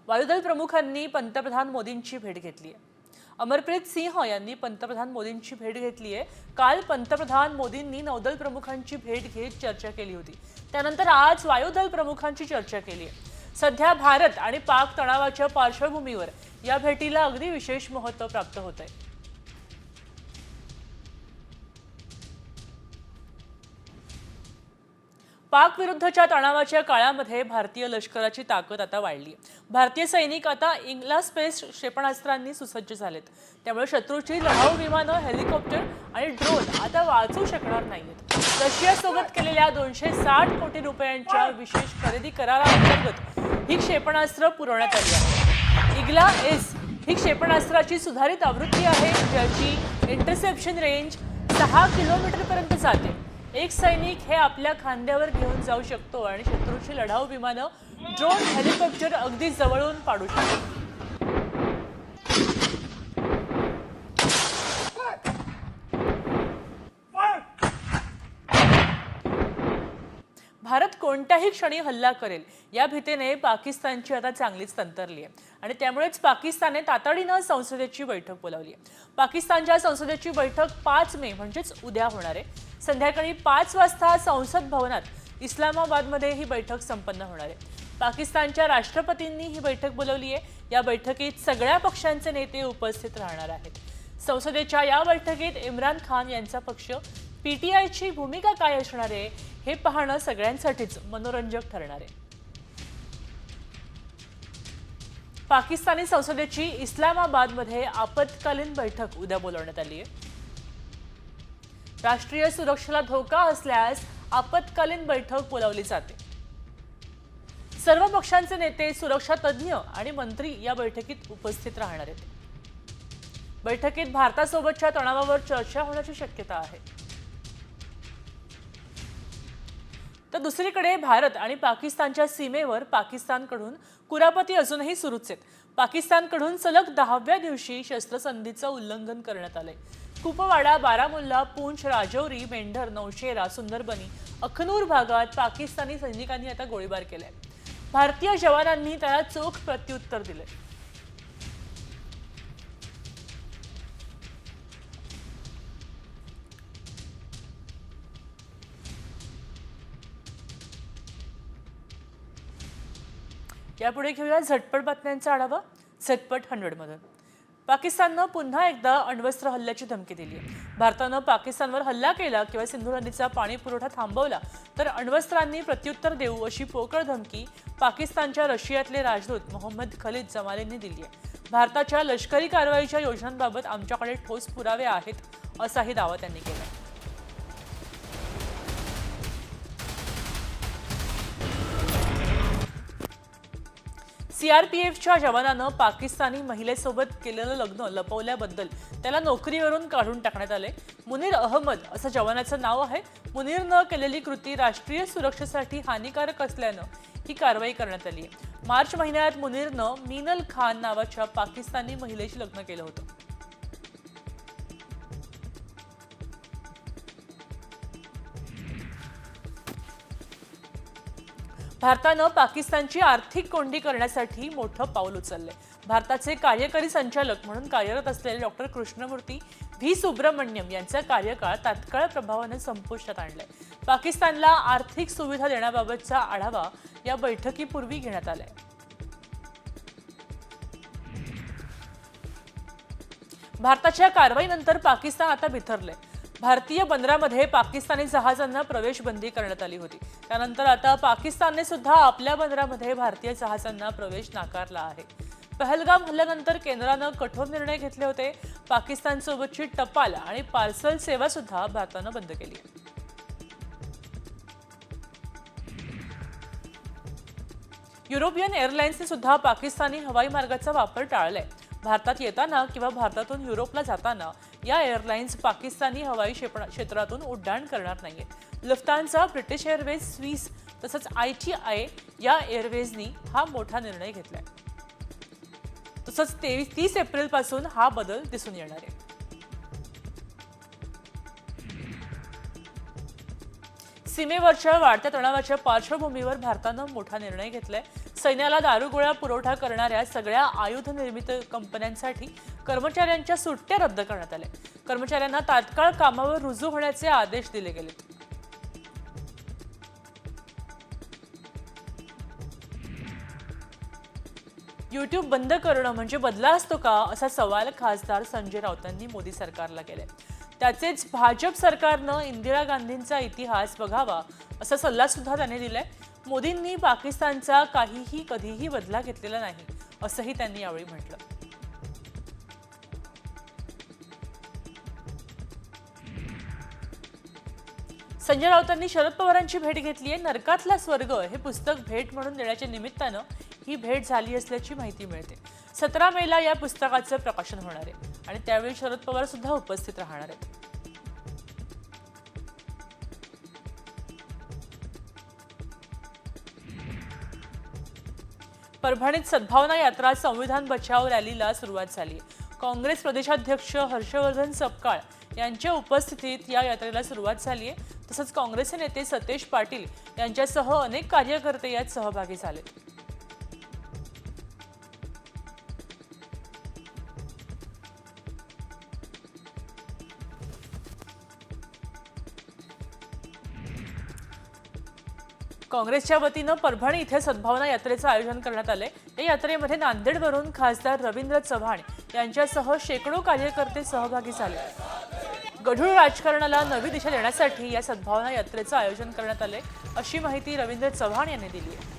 वायुदल प्रमुखांनी पंतप्रधान मोदींची भेट घेतली आहे। अमरप्रीत सिंह यांनी पंतप्रधान मोदींची भेट घेतली आहे। काल पंतप्रधान मोदींनी नौदल प्रमुखांची भेट घेत चर्चा केली होती। त्यानंतर आज वायुदल प्रमुखांची चर्चा केली आहे। सध्या भारत आणि पाक तणावाच्या पार्श्वभूमीवर या भेटीला अगदी विशेष महत्त्व प्राप्त होत आहे। पाक विरुद्धच्या तणावाच्या काळामध्ये भारतीय लष्कराची ताकद आता वाढली आहे। भारतीय सैनिक आता इंगला स्पेस क्षेपणास्त्रांनी सुसज्ज झालेत। त्यामुळे शत्रूची लढाऊ विमानं, हेलिकॉप्टर आणि ड्रोन आता वाचू शकणार नाहीत। रशियासोबत केलेल्या 260 कोटी रुपयांच्या विशेष खरेदी कराराअंतर्गत ही क्षेपणास्त्र पुरवण्यात आली आहेत। इग्ला एस ही क्षेपणास्त्राची सुधारित आवृत्ती आहे, ज्याची इंटरसेप्शन रेंज 6 किलोमीटरपर्यंत जाते। एक सैनिक हे आपल्या खांद्यावर घेऊन जाऊ शकतो आणि शत्रूची लढाऊ विमानं, ड्रोन, हेलिकॉप्टर अगदी जवळून पाडू शकतो। भारत कोणत्याही क्षणी हल्ला करेल या भीतीने पाकिस्तानची आता चांगलीच तंत्रली आहे आणि त्यामुळेच पाकिस्तानने तातडीने संसदेची बैठक बोलावली आहे। पाकिस्तानच्या संसदेची बैठक 5 मे म्हणजेच उद्या होणार आहे। संध्याकाळी 5 वाजता संसद भवनात इस्लामाबादमध्ये ही बैठक संपन्न होणार आहे। पाकिस्तानच्या राष्ट्रपतींनी ही बैठक बोलावली आहे। या बैठकीत सगळ्या पक्षांचे नेते उपस्थित राहणार आहेत। संसदेच्या या बैठकीत इम्रान खान यांचा पक्ष पीटीआयची भूमिका काय असणार आहे हे पाहणं सगळ्यांसाठीच मनोरंजक ठरणार आहे। पाकिस्तानी संसदेची इस्लामाबादमध्ये आपत्कालीन बैठक उद्या बोलावण्यात आली आहे। राष्ट्रीय सुरक्षेला धोका असल्यास आपत्कालीन बैठक बोलावली जाते। सर्व पक्षांचे नेते, सुरक्षा तज्ञ आणि मंत्री या बैठकीत उपस्थित राहणार आहेत। बैठकीत भारतासोबतच्या तणावावर चर्चा होण्याची शक्यता आहे। तर दुसरीकडे भारत आणि पाकिस्तानच्या सीमेवर पाकिस्तानकडून कुरापती अजूनही सुरूच आहेत। पाकिस्तानकडून सलग 10व्या दिवशी शस्त्रसंधीचं उल्लंघन करण्यात आलंय। कुपवाडा, बारामुल्ला, पूंछ, राजौरी, मेंढर, नौशेरा, सुंदरबनी, अखनूर भागात पाकिस्तानी सैनिकांनी आता गोळीबार केलाय। भारतीय जवानांनी त्याला चोख प्रत्युत्तर दिले। यापुढे घेऊया झटपट बातम्यांचा आढावा झटपट 100 मधून। पाकिस्ताननं पुन्हा एकदा अण्वस्त्र हल्ल्याची धमकी दिली आहे। भारतानं पाकिस्तानवर हल्ला केला किंवा सिंधू नदीचा पाणी पुरवठा थांबवला तर अण्वस्त्रांनी प्रत्युत्तर देऊ अशी पोकळ धमकी पाकिस्तानच्या रशियातले राजदूत मोहम्मद खलीद जमालींनी दिली आहे। भारताच्या लष्करी कारवाईच्या योजनांबाबत आमच्याकडे ठोस पुरावे आहेत असाही दावा त्यांनी केला। सीआरपीएफच्या जवानानं पाकिस्तानी महिलेसोबत केलेलं लग्न लपवल्याबद्दल त्याला नोकरीवरून काढून टाकण्यात आले। मुनीर अहमद असं जवानाचं नाव आहे। मुनीरनं केलेली कृती राष्ट्रीय सुरक्षेसाठी हानिकारक असल्यानं ही कारवाई करण्यात आली आहे। मार्च महिन्यात मुनीरनं मीनल खान नावाच्या पाकिस्तानी महिलेशी लग्न केलं होतं। भारतानं पाकिस्तानची आर्थिक कोंडी करण्यासाठी मोठं पाऊल उचललंय। भारताचे कार्यकारी संचालक म्हणून कार्यरत असलेले डॉक्टर कृष्णमूर्ती व्ही सुब्रमण्यम यांचा कार्यकाळ तात्काळ प्रभावाने संपुष्टात आणलाय। पाकिस्तानला आर्थिक सुविधा देण्याबाबतचा आढावा या बैठकीपूर्वी घेण्यात आलाय। भारताच्या कारवाईनंतर पाकिस्तान आता बिथरलंय। भारतीय बंदरामध्ये पाकिस्तानी जहाजांना प्रवेश बंदी करण्यात आली होती। त्यानंतर आता पाकिस्तानने सुद्धा आपल्या बंदरामध्ये भारतीय जहाजांना प्रवेश नाकारला आहे। पहलगाम हल्ल्यानंतर केंद्रानं कठोर निर्णय घेतले होते। पाकिस्तानसोबतची टपाल आणि पार्सल सेवा सुद्धा भारतानं बंद केली आहे। युरोपियन एअरलाइन्सने सुद्धा पाकिस्तानी हवाई मार्गाचा वापर टाळलाय। भारतात येताना किंवा भारतातून युरोपला जाताना या एअरलाइन्स पाकिस्तानी हवाई क्षेत्रातून उड्डाण करणार नाहीये। लुफ्तांसा, ब्रिटिश एअरवेज, स्विस तसंच ITI या एअरवेजनी हा मोठा निर्णय घेतलाय। तसंच 30 एप्रिल पासून हा बदल दिसून येणार आहे। सीमेवरच्या वाढत्या तणावाच्या पार्श्वभूमीवर भारतानं मोठा निर्णय घेतलाय। सैन्याला दारुगोळा पुरवठा करणाऱ्या सगळ्या आयुध निर्मित कंपन्यांसाठी कर्मचाऱ्यांच्या सुट्ट्या रद्द करण्यात आल्या. कर्मचाऱ्यांना तात्काळ कामावर रुजू होण्याचे आदेश दिले गेलेत. YouTube बंद करणं म्हणजे बदला असतो का, असा सवाल खासदार संजय राऊतांनी मोदी सरकारला केलाय. त्याचेच भाजप सरकारनं इंदिरा गांधींचा इतिहास बघावा असा सल्ला सुद्धा त्यांनी दिलाय. मोदींनी पाकिस्तानचा काहीही कधीही बदला घेतलेला नाही असंही त्यांनी यावेळी म्हटलं. संजय राऊतांनी शरद पवारांची भेट घेतली आहे. नरकातला स्वर्ग हे पुस्तक भेट म्हणून देण्याच्या निमित्तानं ही भेट झाली असल्याची माहिती मिळते. 17 मेला या पुस्तकाचं प्रकाशन होणार आहे आणि त्यावेळी शरद पवार सुद्धा उपस्थित राहणार आहेत. परभणीत सद्भावना यात्रा संविधान बचाव रॅलीला सुरुवात झाली. काँग्रेस प्रदेशाध्यक्ष हर्षवर्धन सपकाळ यांच्या उपस्थितीत या यात्रेला सुरुवात झाली आहे. तसंच काँग्रेसचे नेते सतेज पाटील यांच्यासह अनेक कार्यकर्ते यात सहभागी झालेत. काँग्रेसच्या वतीनं परभणी इथे सद्भावना यात्रेचं आयोजन करण्यात आले. या यात्रेमध्ये नांदेडवरून खासदार रवींद्र चव्हाण यांच्यासह शेकडो कार्यकर्ते सहभागी झाले. गढूळ राजकारणाला नवी दिशा देण्यासाठी या सद्भावना यात्रेचं आयोजन करण्यात आले अशी माहिती रवींद्र चव्हाण यांनी दिली आहे.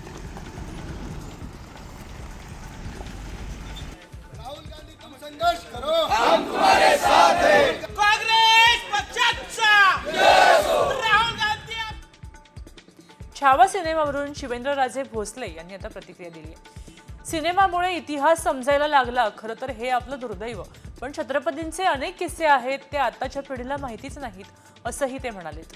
राहुल गांधी तुम संघर्ष करो, हम तुम्हारे साथ हैं. कांग्रेस पक्षाचा राहुल गांधी. छावा सिनेमावरून शिवेंद्रराजे भोसले यांनी आता प्रतिक्रिया दिली आहे. सिनेमामुळे इतिहास समजायला लागला. खरं तर हे आपलं दुर्दैव, पण छत्रपतींचे अनेक किस्से आहेत ते आताच्या पिढीला माहितीच नाहीत असंही ते म्हणालेत.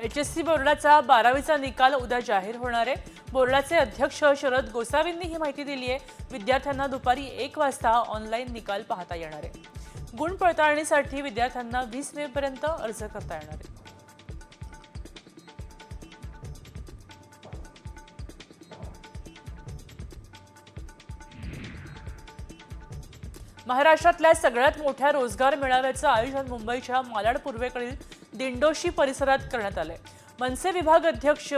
HSC बोर्डाचा 12वीचा निकाल उद्या जाहीर होणार आहे. बोर्डाचे अध्यक्ष शरद गोसावींनी ही माहिती दिली आहे. विद्यार्थ्यांना दुपारी 1 वाजता ऑनलाईन निकाल पाहता येणार आहे. गुण पडताळणीसाठी विद्यार्थ्यांना 20 मे पर्यंत अर्ज करता येणार आहे. महाराष्ट्रातल्या सगळ्यात मोठ्या रोजगार मेळाव्याचं आयोजन मुंबईच्या मालाड पूर्वेकडील दिंडोशी परिसरात करण्यात आलंय. मनसे विभाग अध्यक्ष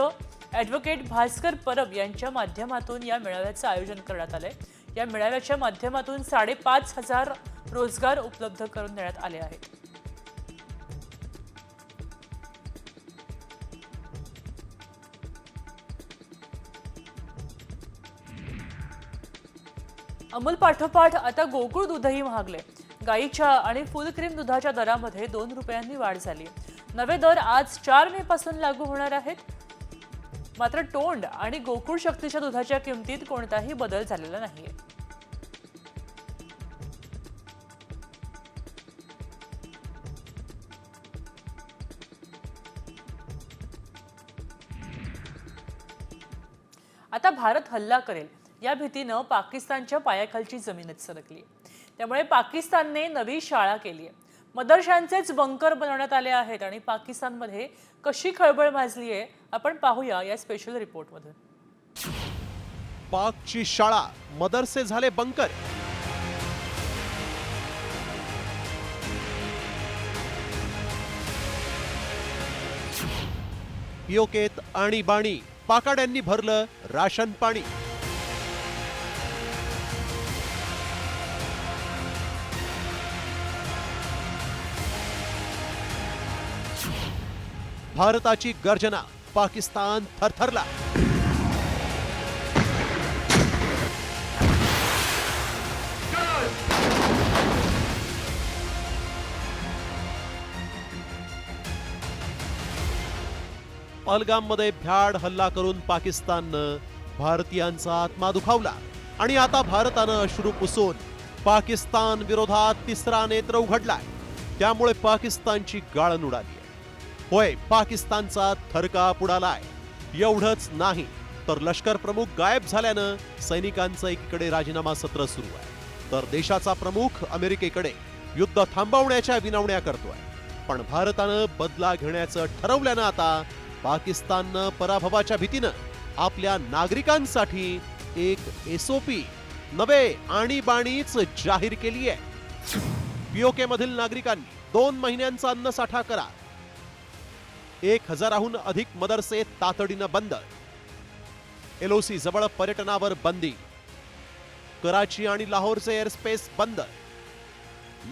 ॲडव्होकेट भास्कर परब यांच्या माध्यमातून या मेळाव्याचं आयोजन करण्यात आलंय. या मेळाव्याच्या माध्यमातून 5,500 रोजगार उपलब्ध करून देण्यात आले आहेत. अमूल पाठोपाठ आता गोकुळ दूधही महागले. गाईच्या आणि फुल क्रीम दुधाच्या दरामध्ये 2 रुपयांनी वाढ झाली. नवे दर आज 4 मे पासून लागू होणार आहेत. मात्र टोंड आणि गोकुळ शक्तीच्या दुधाच्या किमतीत कोणताही बदल झालेला नाहीये. आता भारत हल्ला करेल या भीतीनं पाकिस्तानच्या पायाखालची जमीनच सरकली. त्यामुळे पाकिस्तानने नवी शाळा केली आहे. मदरशांचेच बंकर बनवण्यात आले आहेत आणि पाकिस्तानमध्ये कशी खळबळ माजली आहे आपण पाहूया या स्पेशल रिपोर्टमधून. पाकची शाळा, मदरसे झाले बंकर. पिओकेत आणीबाणी, पाकाड्यांनी भरलं राशन पाणी. भारताची गर्जना, पाकिस्तान थरथरला. पहलगाममध्ये भ्याड हल्ला करून पाकिस्ताननं भारतीयांचा आत्मा दुखावला आणि आता भारतानं अश्रू पुसून पाकिस्तान विरोधात तिसरा नेत्र उघडलाय. त्यामुळे पाकिस्तानची गाळण उडाली. होय, पाकिस्तानचा थरकाप उडालाय. एवढंच नाही तर लष्कर प्रमुख गायब झाल्यानं सैनिकांचं एकीकडे राजीनामा सत्र सुरू आहे, तर देशाचा प्रमुख अमेरिकेकडे युद्ध थांबवण्याच्या विनवण्या करतोय. पण भारतानं बदला घेण्याचं ठरवल्यानं आता पाकिस्ताननं पराभवाच्या भीतीनं आपल्या नागरिकांसाठी एक एसओपी नवे आणीबाणीच जाहीर केली आहे. पीओके मधील नागरिकांनी 2 महिन्यांचा अन्नसाठा करा. 1000हून अधिक मदरसे तातडीनं बंद. एलओसी जवळ पर्यटनावर बंदी. कराची आणि लाहोरचे एअरस्पेस बंद.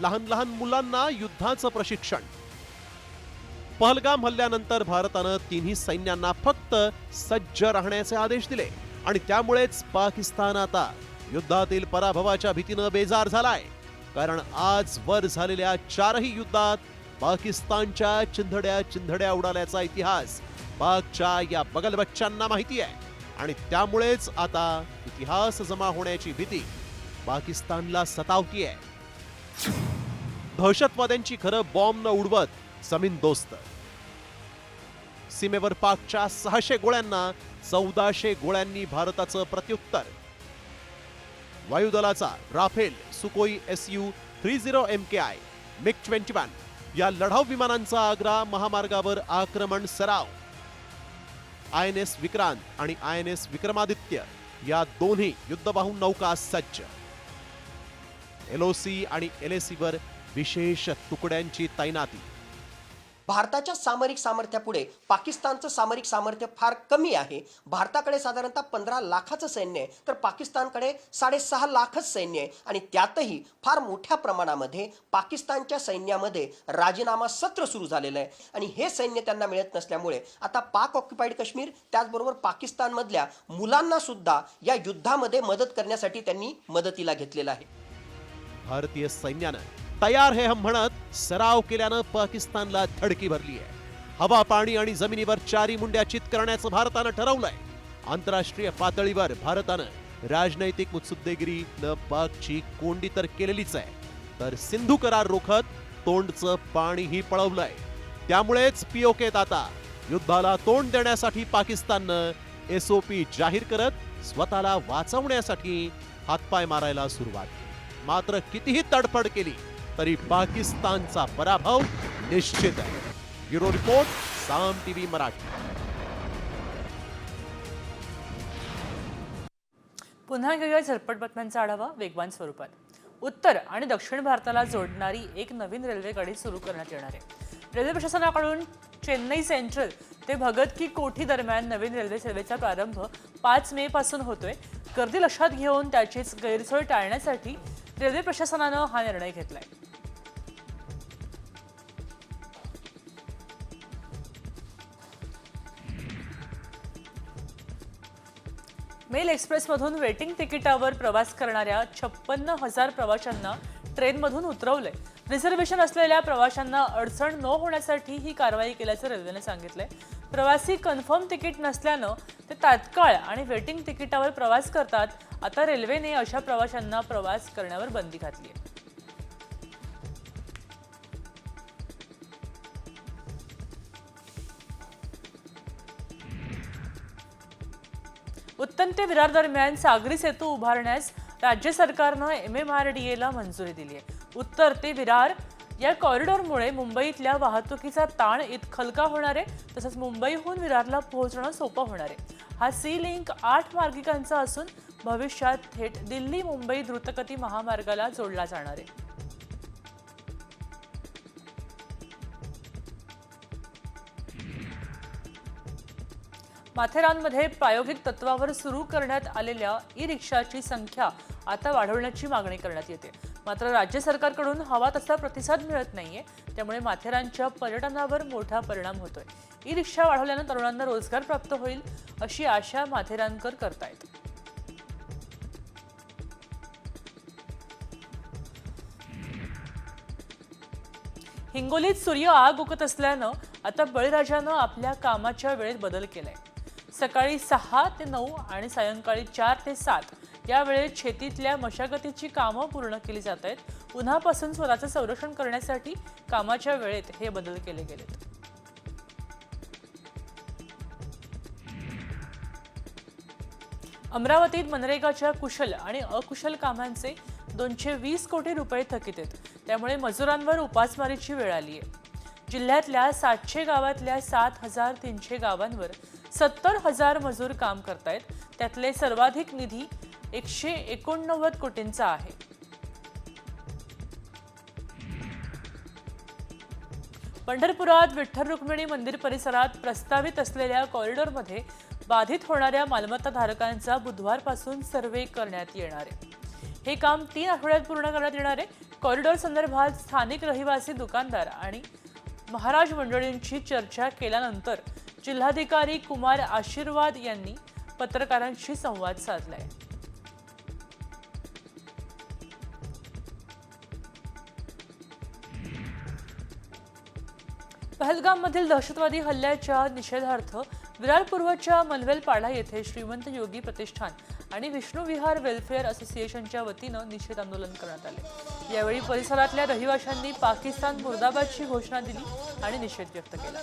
लहान लहान मुलांना युद्धाचं प्रशिक्षण. पहलगाम हल्ल्यानंतर भारतानं तिन्ही सैन्यांना फक्त सज्ज राहण्याचे आदेश दिले आणि त्यामुळेच पाकिस्तान आता युद्धातील पराभवाच्या भीतीनं बेजार झालाय. कारण आजवर झालेल्या 4ही युद्धात पाकिस्तानच्या चिंधड्या उडाल्याचा इतिहास पाकच्या या बगलबच्च्यांना माहिती आहे आणि त्यामुळेच आता इतिहास जमा होण्याची भीती पाकिस्तानला सतावतीये. दहशतवाद्यांची खरं बॉम्ब न उडवत जमीन दोस्त. सीमेवर पाकच्या 600 गोळ्यांना 1400 गोळ्यांनी भारताचं प्रत्युत्तर. वायुदलाचा राफेल, सुकोई SU-30 MKI, MiG-21 या लढाऊ विमानांचा आग्रा महामार्गावर आक्रमण सराव. INS विक्रांत आणि INS विक्रमादित्य या दोन्ही युद्धवाहू नौका सज्ज. LOC आणि LAC वर विशेष तुकड्यांची तैनाती. भारताच्या सामरिक सामर्थ्यापुढे पाकिस्तानचं सामरिक सामर्थ्य फार कमी आहे. भारताकडे साधारणतः 15 लाखाचं सैन्य आहे तर पाकिस्तानकडे 6.5 लाखच सैन्य आहे आणि त्यातही फार मोठ्या प्रमाणामध्ये पाकिस्तानच्या सैन्यामध्ये राजीनामा सत्र सुरू झालेलं आहे आणि हे सैन्य त्यांना मिळत नसल्यामुळे आता पाक ऑक्युपाईड काश्मीर त्याचबरोबर पाकिस्तानमधल्या मुलांना सुद्धा या युद्धामध्ये मदत करण्यासाठी त्यांनी मदतीला घेतलेलं आहे. भारतीय सैन्यानं तयार है हम म्हणत सराव केल्यानं पाकिस्तानला धडकी भरली आहे. हवा, पाणी आणि जमिनीवर 4 मुंड्या चित करण्याचं भारतानं ठरवलंय. आंतरराष्ट्रीय पातळीवर भारतानं राजनैतिक मुत्सुद्देगिरी न पाकची कोंडी तर केलेलीच आहे, तर सिंधू करार रोखत तोंडचं पाणीही पळवलंय. त्यामुळेच पीओकेत आता युद्धाला तोंड देण्यासाठी पाकिस्ताननं एसओपी जाहीर करत स्वतःला वाचवण्यासाठी हातपाय मारायला सुरुवात केली. मात्र कितीही तडफड केली तरी पाकिस्तानचा पराभव निश्चित आहे. ब्युरो रिपोर्ट, साम टीव्ही मराठी. पुन्हा घेऊया झटपट बातम्यांचा आढावा वेगवान स्वरूपात. उत्तर आणि दक्षिण भारताला जोडणारी एक नवीन रेल्वे गाडी सुरू करण्यात येणार आहे. रेल्वे प्रशासनाकडून चेन्नई सेंट्रल ते भगत की कोठी दरम्यान नवीन रेल्वे सेवेचा प्रारंभ 5 मे पासून होतोय. गर्दी लक्षात घेऊन त्याचीच गैरसोय टाळण्यासाठी रेल्वे प्रशासनानं हा निर्णय घेतलाय. मेल एक्सप्रेसमधून वेटिंग तिकिटावर प्रवास करणाऱ्या 56,000 प्रवाशांना ट्रेनमधून उतरवलंय. रिझर्वेशन असलेल्या प्रवाशांना अडचण न होण्यासाठी ही कारवाई केल्याचं रेल्वेने सांगितलंय. प्रवासी कन्फर्म तिकीट नसल्यानं ते तात्काळ आणि वेटिंग तिकिटावर प्रवास करतात. आता रेल्वेने अशा प्रवाशांना प्रवास करण्यावर बंदी घातली आहे. उत्तम ते विरार दरम्यान सागरी सेतू उभारण्यास राज्य सरकारनं MMRDA मंजुरी दिली आहे. उत्तर ते विरार या कॉरिडॉरमुळे मुंबईतल्या वाहतुकीचा ताण हलका होणार आहे. तसंच मुंबईहून विरारला पोहोचणं सोपं होणार आहे. हा सी लिंक 8 मार्गिकांचा असून भविष्यात थेट दिल्ली मुंबई द्रुतगती महामार्गाला जोडला जाणार आहे. माथेरानमध्ये प्रायोगिक तत्वावर सुरू करण्यात आलेल्या ई-रिक्षाची संख्या आता वाढवण्याची मागणी करण्यात येते. मात्र राज्य सरकारकडून हवा तसा प्रतिसाद मिळत नाहीये. त्यामुळे माथेरानच्या पर्यटनावर मोठा परिणाम होतोय. ई-रिक्षा वाढवल्यानं तरुणांना रोजगार प्राप्त होईल अशी आशा माथेरानकर करतायत. हिंगोलीत सूर्य आग उकत असल्यानं आता बळीराजानं आपल्या कामाच्या वेळेत बदल केलाय. सकाळी 6 ते 9 आणि सायंकाळी 4 ते 7 या वेळेत शेतीतल्या मशागतीची कामं पूर्ण केली जात आहेत. उन्हापासून स्वतःचं संरक्षण करण्यासाठी कामाच्या वेळेत हे बदल केले गेलेत. अमरावतीत मनरेगाच्या कुशल आणि अकुशल कामांचे 220 कोटी रुपये थकीत आहेत. त्यामुळे मजुरांवर उपासमारीची वेळ आली आहे. जिल्ह्यातल्या 700 गावातल्या 7,300 गावांवर 70,000 मजूर काम करतायत. त्यातले सर्वाधिक निधी 189 कोटींचा आहे. पंढरपुरात विठ्ठल रुक्मिणी मंदिर परिसरात प्रस्तावित असलेल्या कॉरिडॉरमध्ये बाधित होणाऱ्या मालमत्ता धारकांचा बुधवारपासून सर्व्हे करण्यात येणार आहे. हे काम 3 आठवड्यात पूर्ण करण्यात येणार आहे. कॉरिडॉर संदर्भात स्थानिक रहिवासी, दुकानदार आणि महाराज मंडळींची चर्चा केल्यानंतर जिल्हाधिकारी कुमार आशीर्वाद यांनी पत्रकारांशी संवाद साधलाय. पहलगाममधील दहशतवादी हल्ल्याच्या निषेधार्थ विरार पूर्वच्या मनवेलपाडा येथे श्रीमंत योगी प्रतिष्ठान आणि विष्णू विहार वेलफेअर असोसिएशनच्या वतीनं निषेध आंदोलन करण्यात आले. यावेळी परिसरातल्या रहिवाशांनी पाकिस्तान मुर्दाबादची घोषणा दिली आणि निषेध व्यक्त केला.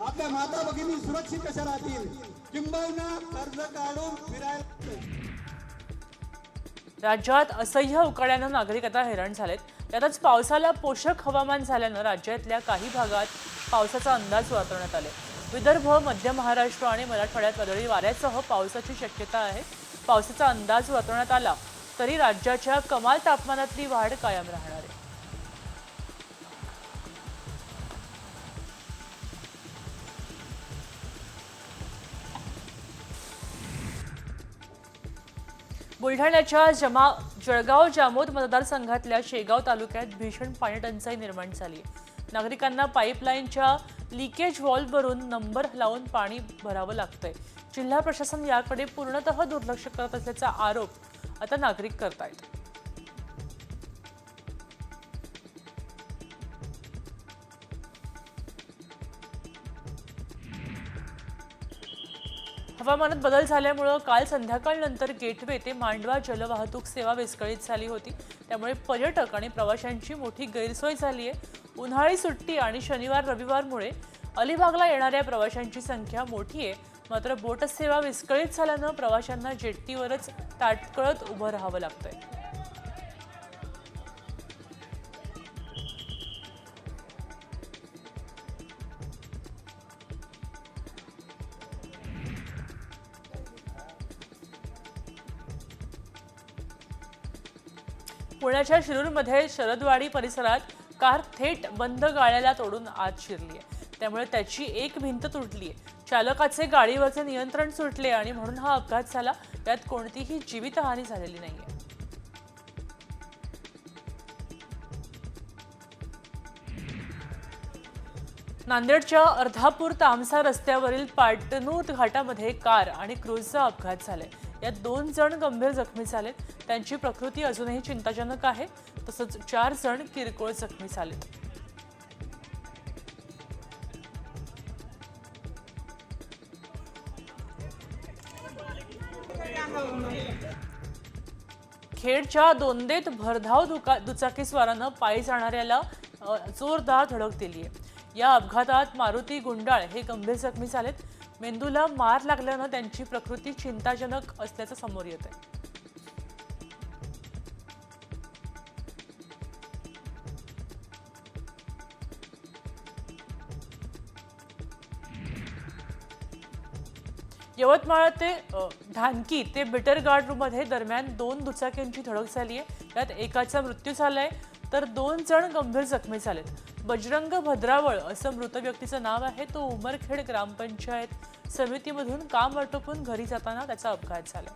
आपल्या माता भगिनी सुरक्षित कशा राहतील, किंबहुना कर्ज काढून फिरायला. राज्यात असह्य उकाड्यानं नागरिक आता हैराण झालेत. त्यातच पावसाला पोषक हवामान झाल्यानं राज्यातल्या काही भागात पावसाचा अंदाज वर्तवण्यात आले. विदर्भ, मध्य महाराष्ट्र आणि मराठवाड्यात वादळी वाऱ्यासह पावसाची शक्यता आहे. पावसाचा अंदाज वर्तवण्यात आला तरी राज्याच्या कमाल तापमानातली वाढ कायम राहणार आहे. बुलढाण्याच्या जळगाव जामोद मतदारसंघातल्या शेगाव तालुक्यात भीषण पाणीटंचाई निर्माण झाली आहे. नागरिकांना पाईपलाईनच्या लिकेज व्हॉल्व्हवरून नंबर लावून पाणी भरावं लागतंय. जिल्हा प्रशासन याकडे पूर्णतः दुर्लक्ष करत असल्याचा आरोप आता नागरिक करतायत. हवामानात बदल झाल्यामुळे काल संध्याकाळनंतर गेटवे ते मांडवा जलवाहतूक सेवा विस्कळीत झाली होती. त्यामुळे पर्यटक आणि प्रवाशांची मोठी गैरसोय झाली आहे. उन्हाळी सुट्टी आणि शनिवार रविवारमुळे अलिबागला येणाऱ्या प्रवाशांची संख्या मोठी आहे. मात्र बोट सेवा विस्कळीत झाल्यानं प्रवाशांना जेट्टीवरच ताटकळत उभं राहावं लागतंय. पुण्याच्या शिरूरमध्ये शरदवाडी परिसरात कार थेट बंद गाळ्याला तोडून आत शिरली आहे. त्यामुळे त्याची एक भिंत तुटली आहे. चालकाचे गाडीवरचे नियंत्रण सुटले आणि म्हणून हा अपघात झाला. त्यात कोणतीही जीवितहानी झालेली नाहीये. नांदेडच्या अर्धापूर तामसा रस्त्यावरील पाटणूर घाटामध्ये कार आणि क्रूझचा अपघात झालाय. यात 2 जण गंभीर जखमी झालेत. त्यांची प्रकृती अजूनही चिंताजनक आहे. तसंच 4 जण किरकोळ जखमी झालेत. खेडच्या दोंदेत भरधाव दुचाकीस्वारानं पायी जाणाऱ्याला जोरदार धडक दिली आहे. या अपघातात मारुती गुंडाळ हे गंभीर जखमी झालेत. मेंदूला मार लागल्यानं त्यांची प्रकृती चिंताजनक असल्याचं समोर येत आहे. यवतमाळ ते ढानकी ते बिटरगार्डमध्ये दरम्यान 2 दुचाकींची धडक झाली आहे. यात एकाचा मृत्यू झालाय तर 2 जण गंभीर जखमी झालेत. बजरंग भद्रावळ असं मृत व्यक्तीचं नाव आहे. तो उमरखेड ग्रामपंचायत समितीमधून काम आटोपून घरी जाताना त्याचा अपघात झाला.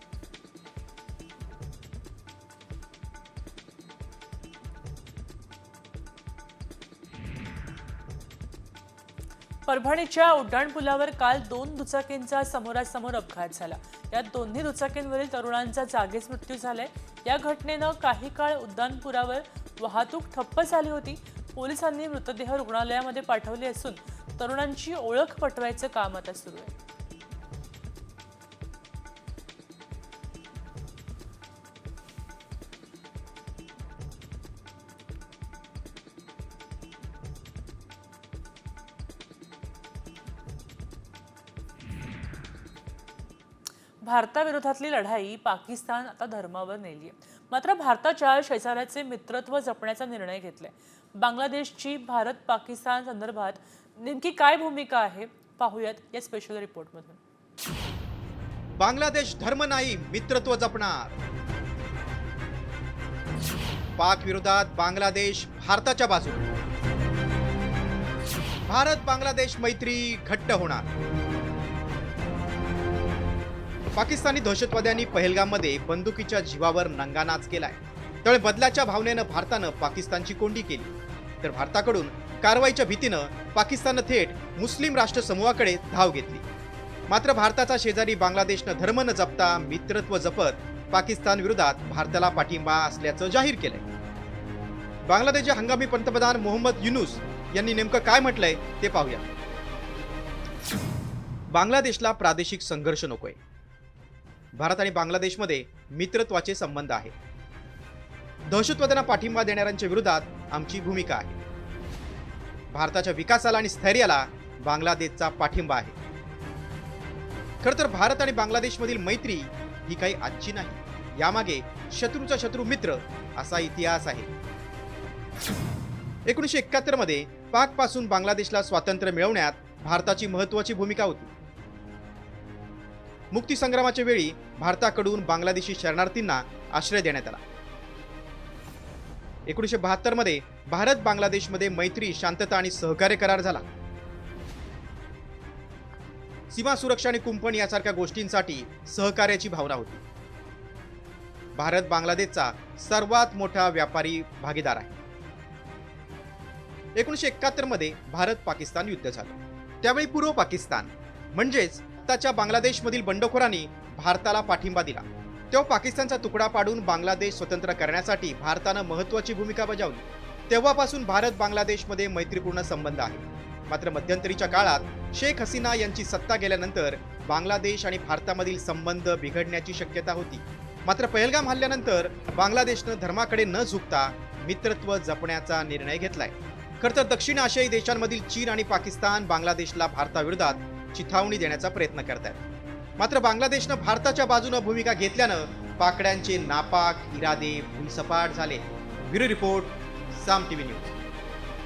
परभणीच्या उड्डाणपुलावर काल 2 दुचाकींचा समोरासमोर अपघात झाला. यात दोन्ही दुचाकींवरील तरुणांचा जागीच मृत्यू झालाय. या घटनेनं काही काळ उड्डाणपुलावर वाहतूक ठप्प झाली होती. पोलिसांनी मृतदेह रुग्णालयामध्ये पाठवले असून तरुणांची ओळख पटवायचं काम आता सुरू आहे. भारताविरोधातली लढाई पाकिस्तान आता धर्मावर नेली आहे. मात्र भारताच्या शेजाऱ्याचे मित्रत्व जपण्याचा निर्णय घेतलाय. बांगलादेशची भारत पाकिस्तान संदर्भात नेमकी काय भूमिका आहे पाहूयात या स्पेशल रिपोर्टमधून. बांगलादेश धर्म नाही मित्रत्व जपणार. पाक विरोधात बांगलादेश भारताच्या बाजूने. भारत बांगलादेश मैत्री घट्ट होणार. पाकिस्तानी दहशतवाद्यांनी पहलगाममध्ये बंदुकीच्या जीवावर नंगानाच केलाय. त्यामुळे बदलाच्या भावनेनं भारतानं पाकिस्तानची कोंडी केली, तर भारताकडून कारवाईच्या भीतीनं पाकिस्ताननं थेट मुस्लिम राष्ट्र समूहाकडे धाव घेतली. मात्र भारताचा शेजारी बांगलादेशनं धर्म न जपता मित्रत्व जपत पाकिस्तान विरोधात भारताला पाठिंबा असल्याचं जाहीर केलंय. बांगलादेशचे हंगामी पंतप्रधान मोहम्मद युनूस यांनी नेमकं काय म्हटलंय ते पाहूया. बांगलादेशला प्रादेशिक संघर्ष नकोय. भारत आणि बांगलादेशमध्ये मित्रत्वाचे संबंध आहेत. दहशतवाद्यांना पाठिंबा देणाऱ्यांच्या विरोधात आमची भूमिका आहे. भारताच्या विकासाला आणि स्थैर्याला बांगलादेशचा पाठिंबा आहे. खरं तर भारत आणि बांगलादेशमधील मैत्री ही काही आजची नाही. यामागे शत्रूचा शत्रू मित्र असा इतिहास आहे. 1971 मध्ये पाक पासून बांगलादेशला स्वातंत्र्य मिळवण्यात भारताची महत्त्वाची भूमिका होती. मुक्ती संग्रामाच्या वेळी भारताकडून बांगलादेशी शरणार्थींना आश्रय देण्यात आला. 1972 मध्ये भारत बांगलादेशमध्ये मैत्री, शांतता आणि सहकार्य करार झाला. सीमा सुरक्षा आणि कुंपण यासारख्या गोष्टींसाठी सहकार्याची भावना होती. भारत बांगलादेशचा सर्वात मोठा व्यापारी भागीदार आहे. 1971 मध्ये भारत पाकिस्तान युद्ध झालं. त्यावेळी पूर्व पाकिस्तान म्हणजेच आताच्या बांगलादेशमधील बंडखोरांनी भारताला पाठिंबा दिला. तेव्हा पाकिस्तानचा तुकडा पाडून बांगलादेश स्वतंत्र करण्यासाठी भारतानं महत्त्वाची भूमिका बजावली. तेव्हापासून भारत बांगलादेशमध्ये मैत्रीपूर्ण संबंध आहे. मात्र मध्यंतरीच्या काळात शेख हसीना यांची सत्ता गेल्यानंतर बांगलादेश आणि भारतामधील संबंध बिघडण्याची शक्यता होती. मात्र पहलगाम हल्ल्यानंतर बांगलादेशनं धर्माकडे न झुकता मित्रत्व जपण्याचा निर्णय घेतलाय. खरं तर दक्षिण आशियाई देशांमधील चीन आणि पाकिस्तान बांगलादेशला भारताविरोधात चिथावणी देण्याचा प्रयत्न करतात. मात्र बांगलादेशनं भारताच्या बाजूने भूमिका घेतल्यानं पाकड्यांचे नापाक इरादे भुईसपाट झाले. ब्युरो रिपोर्ट, साम टीव्ही न्यूज.